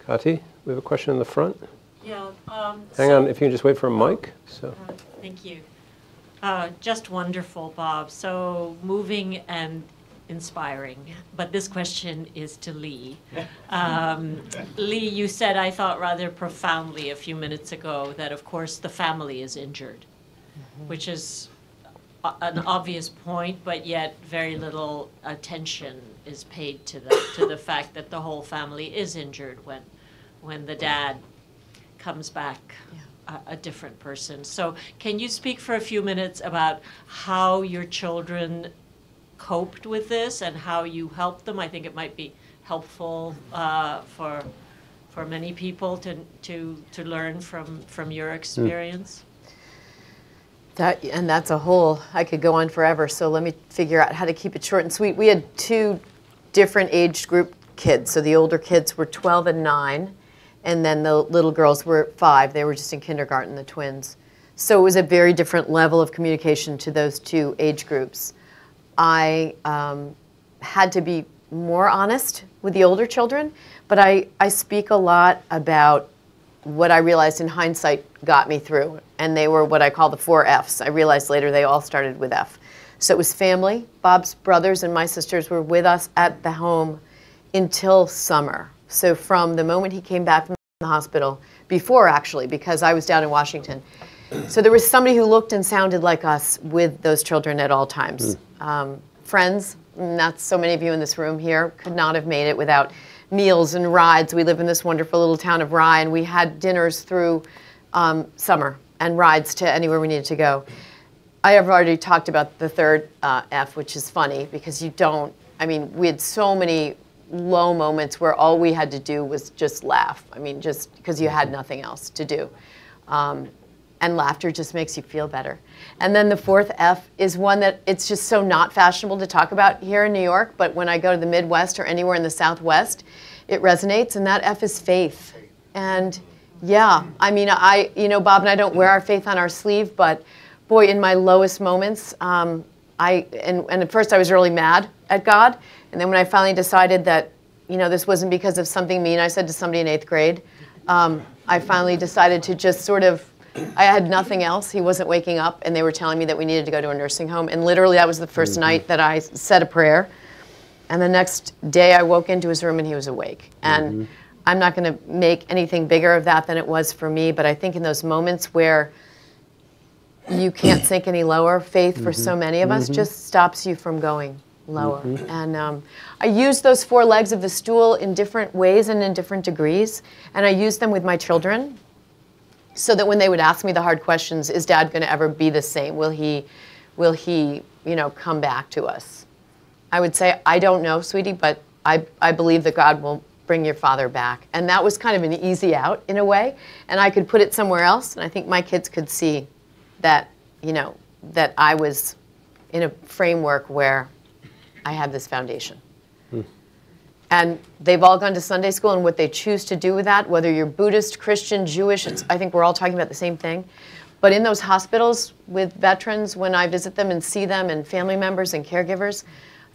Kati, we have a question in the front. Yeah. Hang on, if you can just wait for a mic. So. Thank you. Just wonderful, Bob. So moving and inspiring. But this question is to Lee. Lee, you said, I thought rather profoundly a few minutes ago that, of course, the family is injured, which is an obvious point, but yet very little attention is paid to the fact that the whole family is injured when the dad comes back a different person. So can you speak for a few minutes about how your children coped with this and how you helped them? I think it might be helpful for many people to learn from your experience. And that's a whole, I could go on forever, so let me figure out how to keep it short and sweet. We had 2 different age group kids. So the older kids were 12 and 9, and then the little girls were 5. They were just in kindergarten, the twins. So it was a very different level of communication to those 2 age groups. I had to be more honest with the older children, but I speak a lot about what I realized in hindsight got me through, and they were what I call the 4 Fs. I realized later they all started with F. So it was family. Bob's brothers and my sisters were with us at the home until summer. So from the moment he came back from the hospital, before actually, because I was down in Washington. So there was somebody who looked and sounded like us with those children at all times. Friends, not so many of you in this room here, could not have made it without meals and rides. We live in this wonderful little town of Rye, and we had dinners through summer and rides to anywhere we needed to go. I have already talked about the 3rd F, which is funny because you don't, I mean, we had so many low moments where all we had to do was just laugh. I mean, just because you had nothing else to do. And laughter just makes you feel better. And then the 4th F is one that it's just so not fashionable to talk about here in New York, but when I go to the Midwest or anywhere in the Southwest, it resonates, and that F is faith. And yeah, I mean, you know, Bob and I don't wear our faith on our sleeve, but boy, in my lowest moments, and at first I was really mad at God, and then when I finally decided that, you know, this wasn't because of something mean I said to somebody in 8th grade, I finally decided to just sort of, I had nothing else. He wasn't waking up, and they were telling me that we needed to go to a nursing home. And literally, that was the first night that I said a prayer. And the next day, I woke into his room, and he was awake. And I'm not going to make anything bigger of that than it was for me. But I think in those moments where you can't sink any lower, faith for so many of us just stops you from going lower. And I use those 4 legs of the stool in different ways and in different degrees. And I use them with my children, so that when they would ask me the hard questions, is Dad going to ever be the same? Will he, you know, come back to us? I would say, I don't know, sweetie, but I believe that God will bring your father back. And that was kind of an easy out in a way. And I could put it somewhere else. And I think my kids could see that, you know, that I was in a framework where I had this foundation. And they've all gone to Sunday school, and what they choose to do with that, whether you're Buddhist, Christian, Jewish, I think we're all talking about the same thing. But in those hospitals with veterans, when I visit them and see them and family members and caregivers,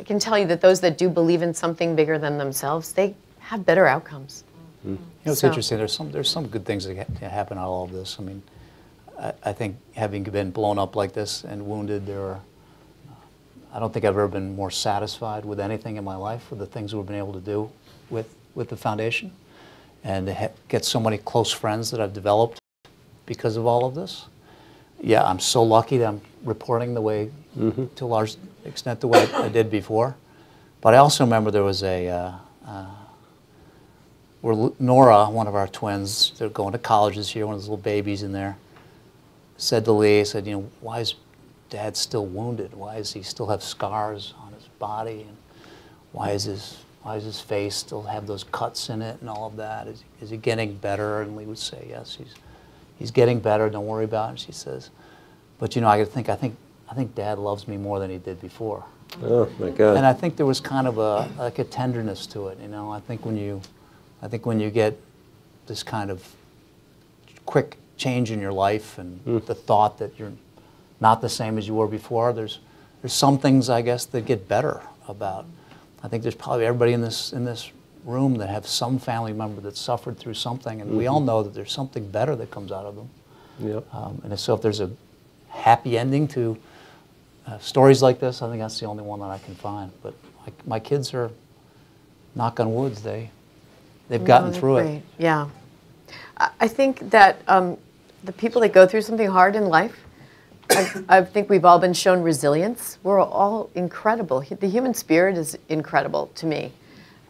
I can tell you that those that do believe in something bigger than themselves, they have better outcomes. You know, it's interesting. There's some good things that happen out of all of this. I mean, I think having been blown up like this and wounded, I don't think I've ever been more satisfied with anything in my life, with the things we've been able to do with the foundation, and to get so many close friends that I've developed because of all of this. Yeah, I'm so lucky that I'm reporting the way, to a large extent, the way I did before. But I also remember there was where Nora, one of our twins, they're going to college this year, one of those little babies in there, said to Lee, said, you know, why is Dad still wounded? Why does he still have scars on his body? And why does his face still have those cuts in it and all of that? Is he getting better? And Lee would say, yes, he's getting better. Don't worry about it. And she says, but you know, I think Dad loves me more than he did before. Oh my God! And I think there was kind of like a tenderness to it. You know, I think when you get this kind of quick change in your life and the thought that you're not the same as you were before, there's some things, I guess, that get better about. I think there's probably everybody in this room that have some family member that suffered through something, and we all know that there's something better that comes out of them. Yep. And so if there's a happy ending to stories like this, I think that's the only one that I can find. But my kids are, knock on wood, they've gotten through it. Yeah. I think that the people that go through something hard in life, I think we've all been shown resilience. We're all incredible. The human spirit is incredible to me.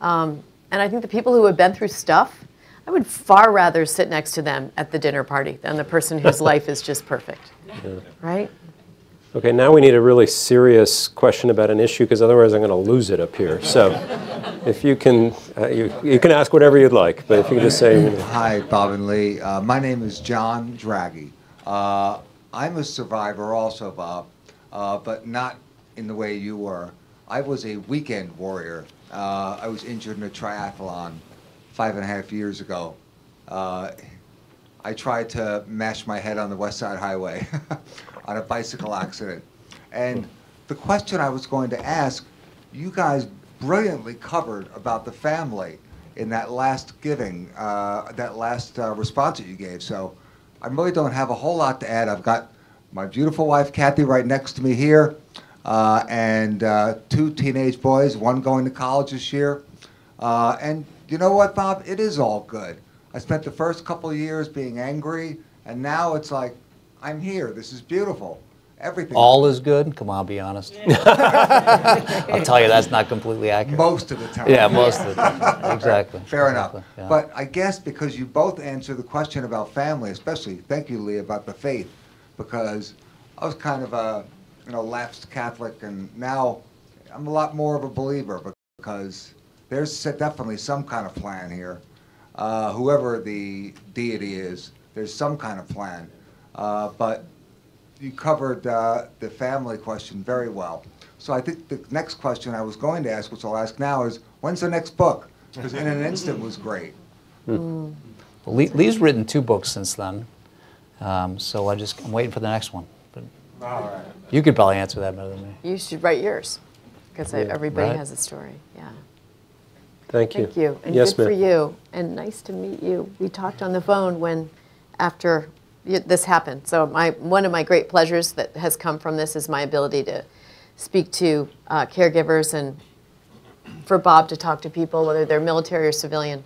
And I think the people who have been through stuff, I would far rather sit next to them at the dinner party than the person whose life is just perfect. Yeah. Right? Okay, now we need a really serious question about an issue, because otherwise I'm going to lose it up here. So if you can, you can ask whatever you'd like, but if you can just say... Hi, Bob and Lee. My name is John Draghi. I'm a survivor also, Bob, but not in the way you were. I was a weekend warrior. I was injured in a triathlon 5.5 years ago. I tried to mash my head on the West Side Highway on a bicycle accident. And the question I was going to ask, you guys brilliantly covered about the family in that last giving, that last response that you gave. So I really don't have a whole lot to add. I've got my beautiful wife, Kathy, right next to me here, and 2 teenage boys, one going to college this year. And you know what, Bob? It is all good. I spent the first couple of years being angry, and now it's like, I'm here. This is beautiful. Everything. All is good? Come on, be honest. I'll tell you, that's not completely accurate. Most of the time. Yeah, most of the time. Exactly. Fair exactly. enough. Yeah. But I guess because you both answered the question about family, especially, thank you, Lee, about the faith, because I was kind of a, lapsed Catholic, and now I'm a lot more of a believer, because there's definitely some kind of plan here. Whoever the deity is, there's some kind of plan. But you covered the family question very well. So I think the next question I was going to ask, which I'll ask now, is when's the next book? Because In an Instant was great. Well, Lee's written 2 books since then, so I'm waiting for the next one. But all right. You could probably answer that better than me. You should write yours, because everybody Right. has a story. Yeah. Thank you. Thank you. And Yes, good for ma'am. you. And nice to meet you. We talked on the phone after this happened. So one of my great pleasures that has come from this is my ability to speak to caregivers, and for Bob to talk to people, whether they're military or civilian.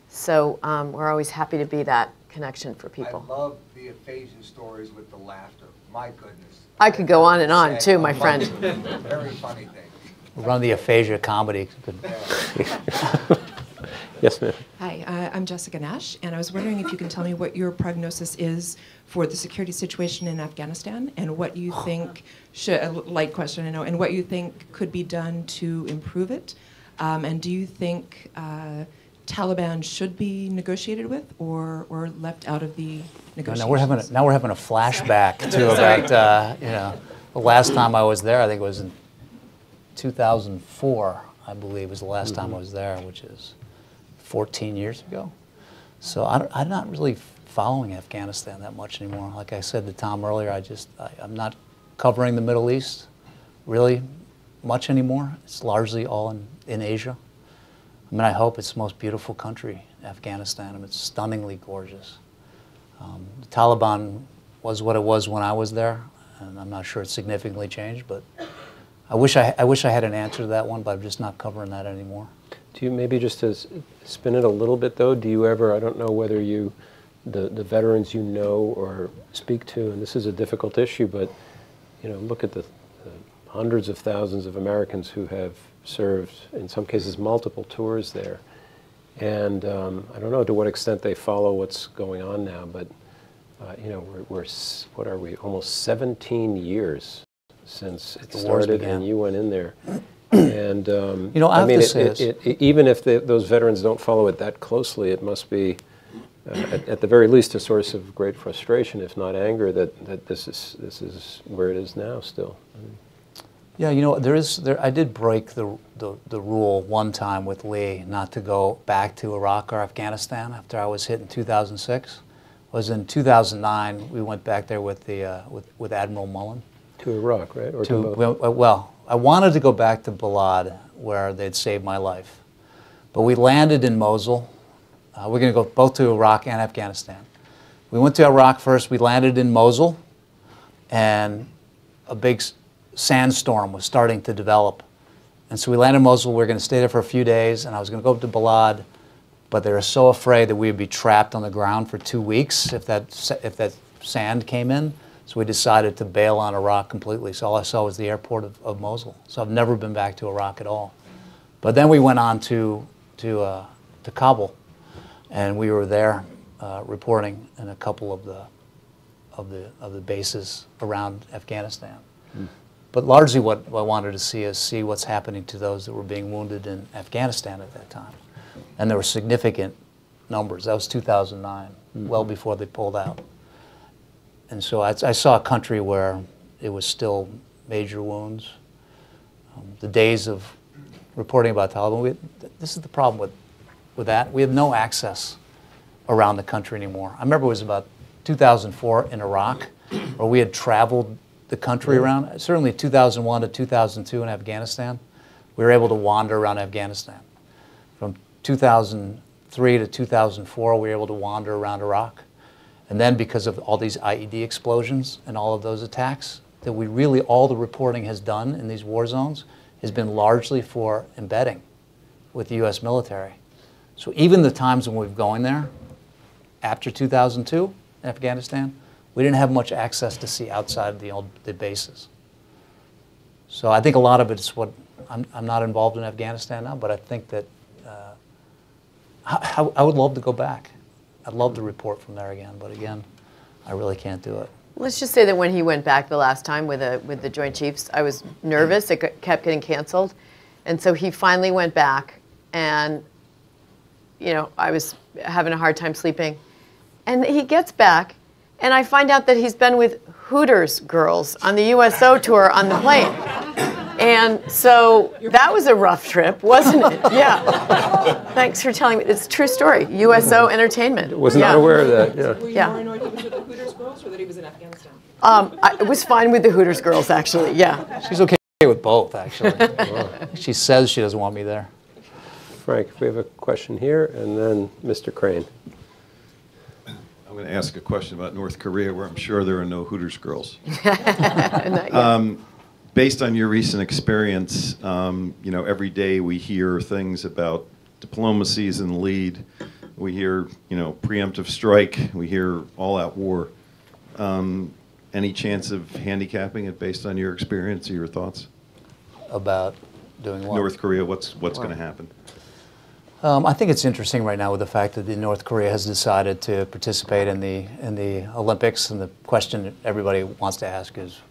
So we're always happy to be that connection for people. I love the aphasia stories with the laughter. My goodness. I could go on and on too, my friend. Very funny thing. Run the aphasia comedy. Yes, ma'am. Hi, I'm Jessica Nash, and I was wondering if you can tell me what your prognosis is for the security situation in Afghanistan, and what you think a light question, I know, and what you think could be done to improve it. And do you think Taliban should be negotiated with, or left out of the negotiations? Now we're having a flashback to about the last time I was there. I think it was in 2004, I believe, was the last time I was there, which is 14 years ago. So I'm not really following Afghanistan that much anymore. Like I said to Tom earlier, I'm not covering the Middle East really much anymore. It's largely all in Asia. I mean, I hope it's the most beautiful country, Afghanistan. I mean, it's stunningly gorgeous. The Taliban was what it was when I was there, and I'm not sure it's significantly changed, but I wish I had an answer to that one, but I'm just not covering that anymore. Do you, maybe just to spin it a little bit though, do you ever, I don't know whether you, the veterans you know or speak to, and this is a difficult issue, but look at the hundreds of thousands of Americans who have served, in some cases, multiple tours there. And I don't know to what extent they follow what's going on now, but we're what are we, almost 17 years since it started and you went in there. And I have to say even if those veterans don't follow it that closely, it must be, at the very least, a source of great frustration, if not anger, that this is where it is now still. Yeah, I did break the rule one time with Lee not to go back to Iraq or Afghanistan after I was hit in 2006. It was in 2009 we went back there with with Admiral Mullen. To Iraq, right? Or well, I wanted to go back to Balad where they'd saved my life. But we landed in Mosul. We're going to go both to Iraq and Afghanistan. We went to Iraq first. We landed in Mosul, and a big sandstorm was starting to develop. And so we landed in Mosul. We were going to stay there for a few days, and I was going to go up to Balad, but they were so afraid that we would be trapped on the ground for 2 weeks if that sand came in. So we decided to bail on Iraq completely. So all I saw was the airport of Mosul. So I've never been back to Iraq at all. But then we went on to Kabul, and we were there reporting in a couple of the bases around Afghanistan. But largely what I wanted to see what's happening to those that were being wounded in Afghanistan at that time. And there were significant numbers. That was 2009, well before they pulled out. And so I saw a country where it was still major wounds. The days of reporting about Taliban, this is the problem with that. We have no access around the country anymore. I remember it was about 2004 in Iraq, where we had traveled the country around. Certainly 2001 to 2002 in Afghanistan, we were able to wander around Afghanistan. From 2003 to 2004, we were able to wander around Iraq. And then because of all these IED explosions and all of those attacks, that we really, all the reporting has done in these war zones has been largely for embedding with the U.S. military. So even the times when we've going there, after 2002 in Afghanistan, we didn't have much access to see outside the bases. So I think a lot of it's what, I'm not involved in Afghanistan now, but I think that I would love to go back. I'd love to report from there again, but again, I really can't do it. Let's just say that when he went back the last time with the Joint Chiefs, I was nervous. It kept getting canceled. And so he finally went back, and you know, I was having a hard time sleeping. And he gets back, and I find out that he's been with Hooters girls on the USO tour on the plane. And so that was a rough trip, wasn't it? Yeah. Thanks for telling me. It's a true story. USO Entertainment. Was not aware of that. Yeah. Were you more annoyed he was with the Hooters girls or that he was in Afghanistan? I was fine with the Hooters girls, actually. Yeah. She's okay with both, actually. She says she doesn't want me there. Frank, we have a question here, and then Mr. Crane. I'm going to ask a question about North Korea, where I'm sure there are no Hooters girls. Based on your recent experience, you know, every day we hear things about diplomacies in the lead. We hear, you know, preemptive strike. We hear all-out war. Any chance of handicapping it based on your experience or your thoughts? About doing what? North Korea, what's going to happen? I think it's interesting right now with the fact that North Korea has decided to participate in the Olympics, and the question that everybody wants to ask is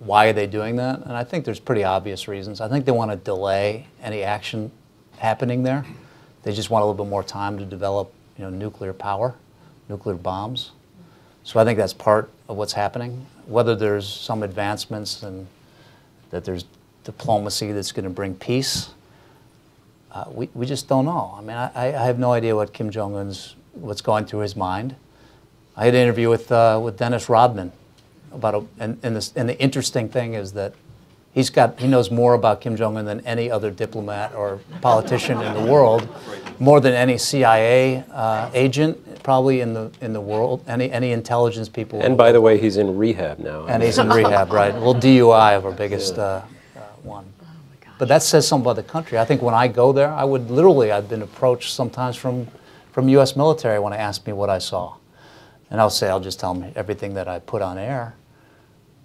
why are they doing that? And I think there's pretty obvious reasons. I think they want to delay any action happening there. They just want a little bit more time to develop, you know, nuclear power, nuclear bombs. So I think that's part of what's happening. Whether there's some advancements and that there's diplomacy that's going to bring peace, we just don't know. I mean, I have no idea what Kim Jong-un's, what's going through his mind. I had an interview with Dennis Rodman about, and the interesting thing is that he knows more about Kim Jong-un than any other diplomat or politician in the world, more than any CIA agent probably in the world, any intelligence people. And by the way, he's in rehab now. And he's in rehab, right? Well, DUI of our biggest one. But that says something about the country. I think when I go there, I've been approached sometimes from U.S. military when they ask me what I saw. And I'll just tell them everything that I put on air.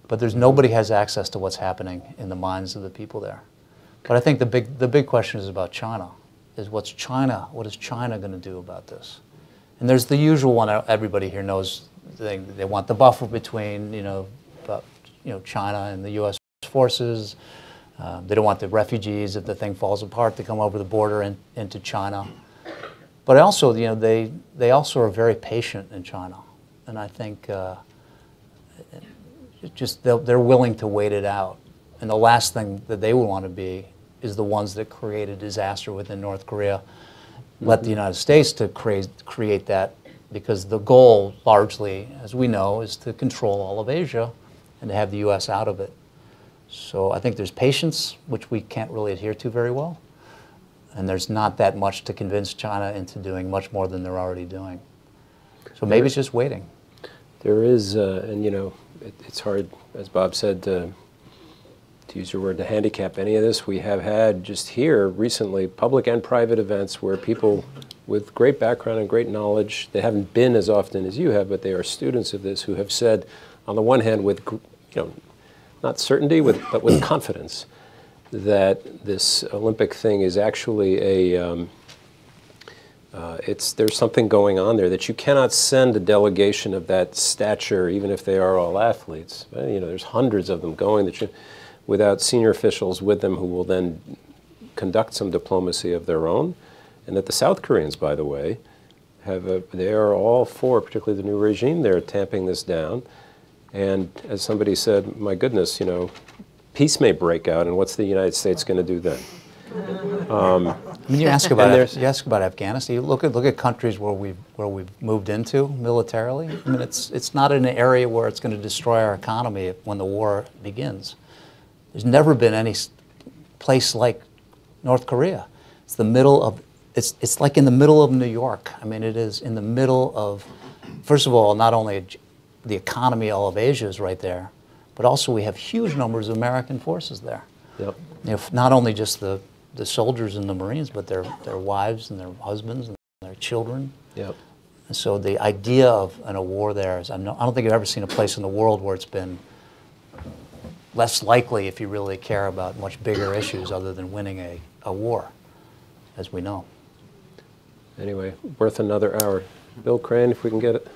But nobody has access to what's happening in the minds of the people there. But I think the big question is about China. What is China going to do about this? And there's the usual one everybody here knows. They want the buffer between China and the U.S. forces. They don't want the refugees, if the thing falls apart, to come over the border into China. But also, you know, they also are very patient in China, and I think they're willing to wait it out. And the last thing that they would want to be is the ones that create a disaster within North Korea. Let the United States to create that, because the goal, largely, as we know, is to control all of Asia and to have the U.S. out of it. So I think there's patience, which we can't really adhere to very well. And there's not that much to convince China into doing much more than they're already doing. So maybe it's just waiting. There is, and you know, it's hard, as Bob said, to use your word, to handicap any of this. We have had just here recently public and private events where people with great background and great knowledge, they haven't been as often as you have, but they are students of this who have said, on the one hand, with, you know, not certainty, but with confidence, that this Olympic thing is actually a, there's something going on there, that you cannot send a delegation of that stature, even if they are all athletes. You know, there's hundreds of them going, that you, without senior officials with them who will then conduct some diplomacy of their own. And that the South Koreans, by the way, they are all for, particularly the new regime, they're tamping this down. And as somebody said, my goodness, you know, peace may break out, and what's the United States going to do then? I mean, you ask about Afghanistan. You look at countries where we've moved into militarily. I mean, it's not an area where it's going to destroy our economy when the war begins. There's never been any place like North Korea. It's the middle of, it's like in the middle of New York. I mean, it is in the middle of, first of all, not only the economy, all of Asia is right there, but also we have huge numbers of American forces there. Yep. You know, not only just the soldiers and the Marines, but their wives and their husbands and their children. Yep. And so the idea of a war there is, I don't think I've ever seen a place in the world where it's been less likely, if you really care about much bigger issues other than winning a war, as we know. Anyway, worth another hour. Bill Crane, if we can get it.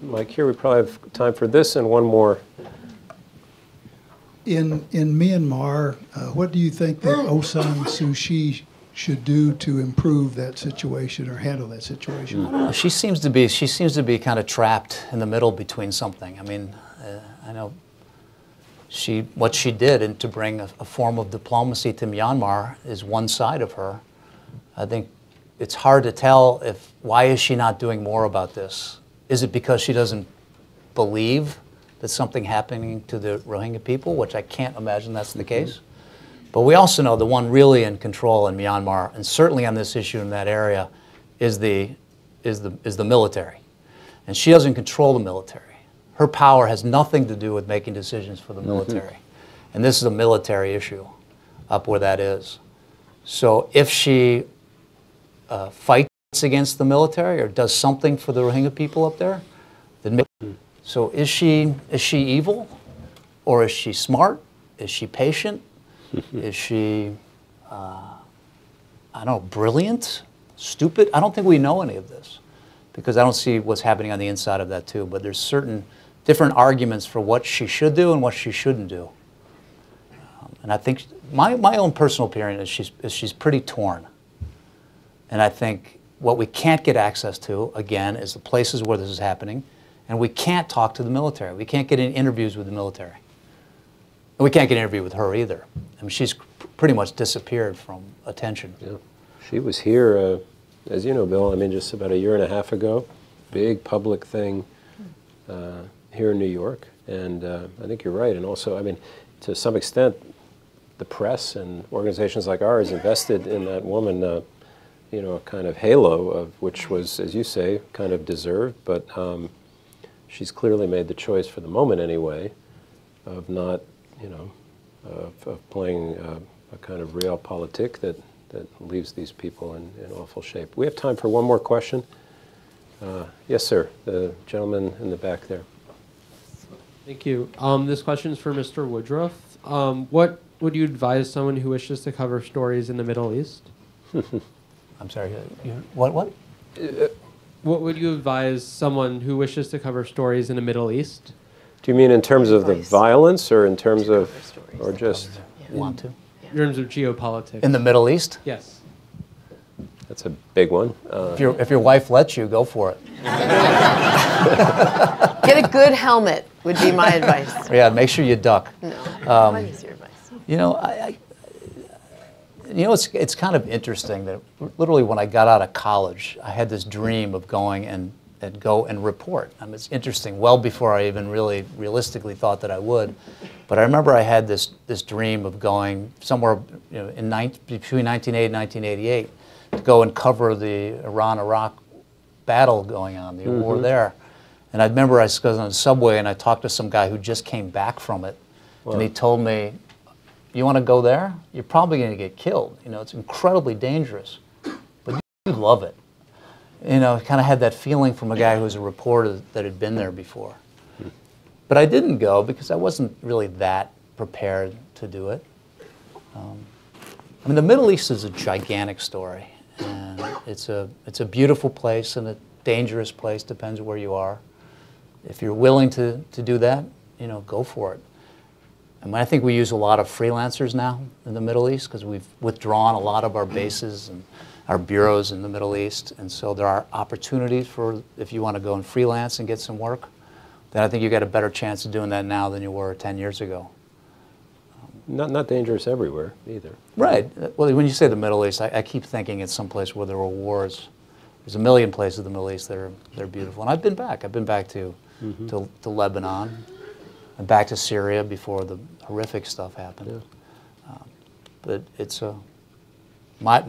Mike here, we probably have time for this and one more. In Myanmar, what do you think that Aung San Suu Kyi should do to improve that situation or handle that situation? She seems to be kind of trapped in the middle between something. I mean, I know what she did, and to bring a form of diplomacy to Myanmar is one side of her. I think it's hard to tell why is she not doing more about this? Is it because she doesn't believe that something happening to the Rohingya people, which I can't imagine that's the case? But we also know the one really in control in Myanmar, and certainly on this issue in that area, is the military. And she doesn't control the military. Her power has nothing to do with making decisions for the military. And this is a military issue up where that is. So if she fights against the military or does something for the Rohingya people up there, then so is she evil, or is she smart? Is she patient? Is she I don't know, brilliant, stupid? I don't think we know any of this, because I don't see what's happening on the inside of that too. But there's certain different arguments for what she should do and what she shouldn't do. And I think my own personal opinion is she's pretty torn. And I think what we can't get access to, again, is the places where this is happening, and we can't talk to the military. We can't get in interviews with the military. And we can't get an interview with her either. I mean, she's pretty much disappeared from attention. Yeah. She was here, as you know, Bill, I mean, just about a year and a half ago, big public thing here in New York. And I think you're right. And also, I mean, to some extent, the press and organizations like ours invested in that woman, you know, a kind of halo of which was, as you say, kind of deserved, but she's clearly made the choice, for the moment anyway, of not, you know, of playing a kind of realpolitik that leaves these people in awful shape. We have time for one more question. Yes, sir, the gentleman in the back there. Thank you. This question is for Mr. Woodruff. What would you advise someone who wishes to cover stories in the Middle East? I'm sorry, what? What would you advise someone who wishes to cover stories in the Middle East? Do you mean in terms of the violence, or in terms of, or just? Want to? In terms of geopolitics. In the Middle East? Yes. That's a big one. If your wife lets you, go for it. Get a good helmet would be my advice. Yeah, make sure you duck. No. What is your advice? You know, it's kind of interesting that literally when I got out of college, I had this dream of going and and go and report. I mean, it's interesting, well before I even really realistically thought that I would. But I remember I had this dream of going somewhere between 1980 and 1988 to go and cover the Iran-Iraq battle going on, the war there. And I remember I was on the subway and I talked to some guy who just came back from it. Wow. And he told me, you want to go there? You're probably going to get killed. It's incredibly dangerous, but you love it. Kind of had that feeling from a guy who was a reporter that had been there before. But I didn't go because I wasn't really that prepared to do it. I mean, the Middle East is a gigantic story, and it's a beautiful place and a dangerous place, depends where you are. If you're willing to do that, go for it. I mean, I think we use a lot of freelancers now in the Middle East because we've withdrawn a lot of our bases and our bureaus in the Middle East, and so there are opportunities for, if you want to go and freelance and get some work, then I think you got a better chance of doing that now than you were 10 years ago. Not dangerous everywhere either. Right. Well, when you say the Middle East, I keep thinking it's someplace where there were wars. There's a million places in the Middle East that are beautiful, and I've been back. I've been back to Lebanon, and back to Syria before the horrific stuff happened. Yeah. But it's I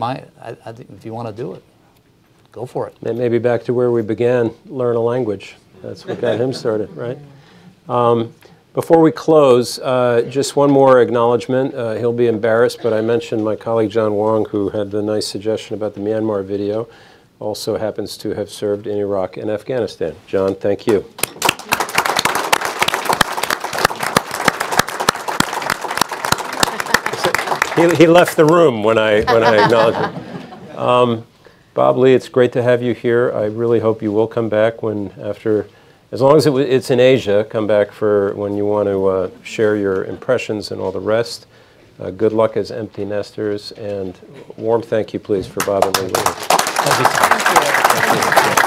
think if you want to do it, go for it. And maybe back to where we began, learn a language. That's what got him started, right? Before we close, just one more acknowledgement. He'll be embarrassed, but I mentioned my colleague John Wong, who had the nice suggestion about the Myanmar video, also happens to have served in Iraq and Afghanistan. John, thank you. He left the room when I acknowledged him. Bob Lee, it's great to have you here. I really hope you will come back as long as it's in Asia, come back for when you want to share your impressions and all the rest. Good luck as empty nesters, and warm thank you, please, for Bob and Lee. Thank you.